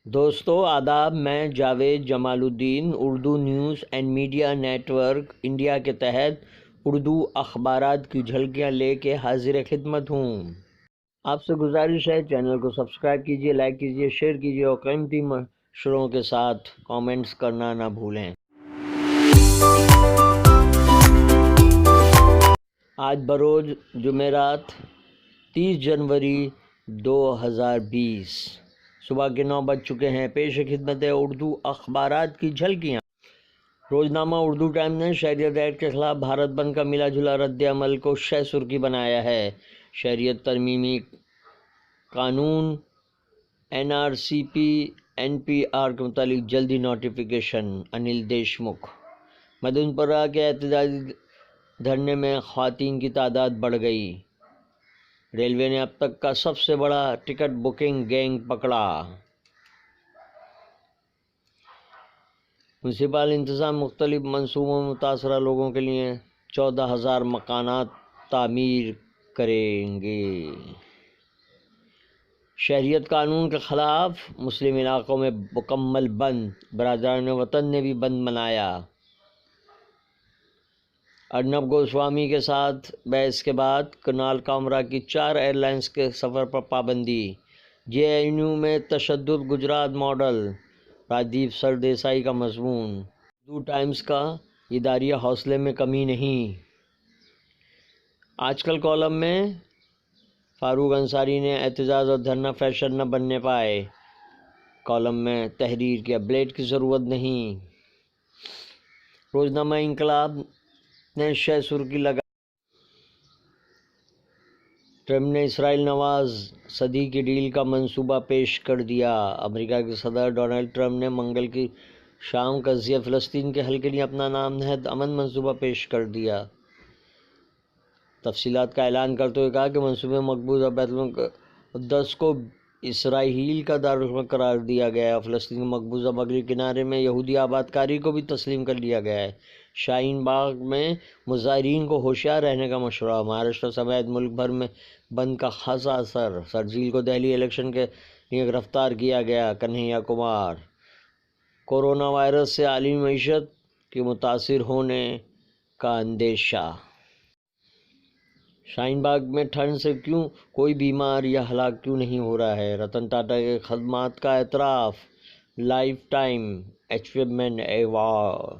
دوستو آداب، میں Javed Jamal uddin Urdu news and media network India کے تحت اردو اخبارات کی جھلکیاں لے کے حاضر خدمت ہوں۔ آپ سے گزارش ہے چینل کو سبسکرائب کیجیے، لائک کیجیے، شیئر کیجیے اور قیمتی مشوروں کے ساتھ کامنٹس کرنا نہ بھولیں۔ آج بروز جمعرات 30 جنوری 2020 صبح کے 9 بج چکے ہیں۔ پیش خدمت ہے اردو اخبارات کی جھلکیاں۔ روزنامہ اردو ٹائم نے شہریت ایکٹ کے خلاف بھارت بند کا ملا جلا رد عمل کو شہ سرخی بنایا ہے۔ شہریت ترمیمی قانون NRCP NPR کے متعلق جلدی نوٹیفیکیشن۔ انل دیشمکھ۔ مدن پورہ کے احتجاجی دھرنے میں خواتین کی تعداد بڑھ گئی۔ ریلوے نے اب تک کا سب سے بڑا ٹکٹ بکنگ گینگ پکڑا۔ میونسپل انتظام مختلف منصوبوں میں متاثرہ لوگوں کے لیے 14,000 مکانات تعمیر کریں گے۔ شہریت قانون کے خلاف مسلم علاقوں میں مکمل بند، برادران وطن نے بھی بند منایا۔ ارنب گوسوامی کے ساتھ بحث کے بعد کنال کامرا کی 4 ایئر لائنز کے سفر پر پابندی۔ JNU میں تشدد گجرات ماڈل، راجدیپ سردیسائی کا مضمون۔ اردو ٹائمز کا اداریہ حوصلے میں کمی نہیں۔ آج کل کالم میں فاروق انصاری نے احتجاج اور دھرنا فیشن نہ بننے پائے۔ کالم میں تحریر کیا بلیڈ کی ضرورت نہیں۔ روزنامہ انقلاب نے شہ سرخی لگا۔ ٹرمپ نے اسرائیل نواز صدی کی ڈیل کا منصوبہ پیش کر دیا۔ امریکہ کے صدر ڈونلڈ ٹرمپ نے منگل کی شام قضیہ فلسطین کے حل کے لیے اپنا نام نہاد امن منصوبہ پیش کر دیا۔ تفصیلات کا اعلان کرتے ہوئے کہا کہ منصوبے میں مقبوضہ بیت المقدس کو اسرائیل کا دارالحکومت قرار دیا گیا ہے۔ فلسطین کے مقبوضہ مغربی کنارے میں یہودی آباد کاری کو بھی تسلیم کر لیا گیا ہے۔ شاہین باغ میں مظاہرین کو ہوشیار رہنے کا مشورہ۔ مہاراشٹر سمیت ملک بھر میں بند کا خاصا اثر۔ شرجیل کو دہلی الیکشن کے لیے گرفتار کیا گیا۔ کنہیا کمار۔ کورونا وائرس سے عالمی معیشت کے متاثر ہونے کا اندیشہ۔ شاہین باغ میں ٹھنڈ سے کیوں کوئی بیمار یا ہلاک کیوں نہیں ہو رہا ہے؟ رتن ٹاٹا کے خدمات کا اعتراف، لائف ٹائم اچیومنٹ ایوارڈ۔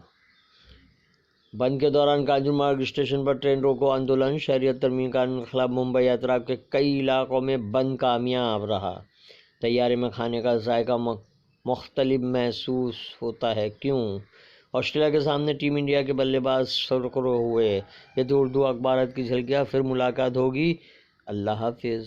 بند کے دوران کانجور مارگ اسٹیشن پر ٹرین روکو آندولن۔ شہریت ترمیمی قانون کے خلاف ممبئی اطراف کے کئی علاقوں میں بند کامیاب رہا۔ طیارے میں کھانے کا ذائقہ مختلف محسوس ہوتا ہے، کیوں؟ آسٹریلیا کے سامنے ٹیم انڈیا کے بلے باز سرخرو ہوئے۔ یہ تو اردو اخبارات کی جھلکیاں، پھر ملاقات ہوگی۔ اللہ حافظ۔